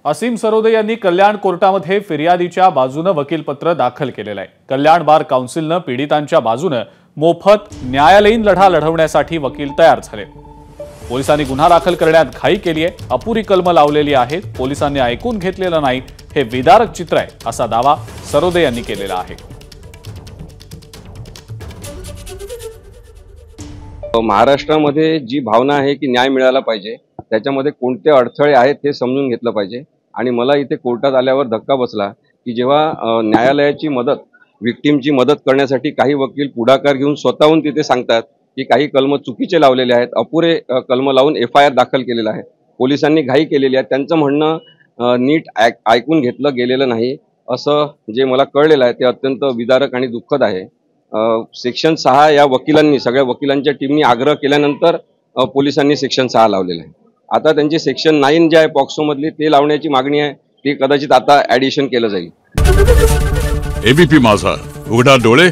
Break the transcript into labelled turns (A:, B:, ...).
A: असीम सरोदे यांनी कल्याण कोर्टामध्ये फिर्यादीच्या बाजूने वकीलपत्र दाखल केलेलं आहे। कल्याण बार काउन्सिलने पीडितांच्या बाजूने मोफत न्यायालयीन लढा लढवण्यासाठी वकील तयार झाले। पोलिसांनी गुन्हा दाखल करण्यात घाई केली आहे, अपुरी कलम लावलेली आहेत, पोलिसांनी ऐकून घेतलेलं नाही, हे विदारक चित्र आहे असा दावा सरोदे यांनी केलेला आहे।
B: महाराष्ट्रामध्ये जी भावना आहे की न्याय मिळाला पाहिजे, त्याच्यामध्ये कोणते अडथळे आहेत हे समजून घेतलं पाहिजे। आणि मला इथे कोर्टात आल्यावर धक्का बसला की जेव्हा न्यायालयाची मदत, विक्टिमची मदत करण्यासाठी काही वकील पुढाकार घेऊन स्वतःहून तिथे सांगतात की काही कलम चुकीचे लावलेले आहेत, अपुरे कलम लावून FIR दाखल केलेला आहे, पोलिसांनी घाई केलेली आहे, त्यांचं म्हणणं नीट ऐकून घेतलं गेलेलं नाही असं जे मला कळलेलं आहे ते अत्यंत विदारक आणि दुःखद आहे। सेक्शन 6 या वकिलांनी, सगळ्या वकिलांच्या टीमनी आग्रह केल्यानंतर पोलिसांनी सेक्शन 6 लावलेलं आहे। आता त्यांची सेक्शन 9 जे आहे पॉक्सो मधली ते लावण्याची मागणी आहे, ते कदाचित आता ॲडिशन केलं जाईल।
C: ABP माझा, उघडा डोळे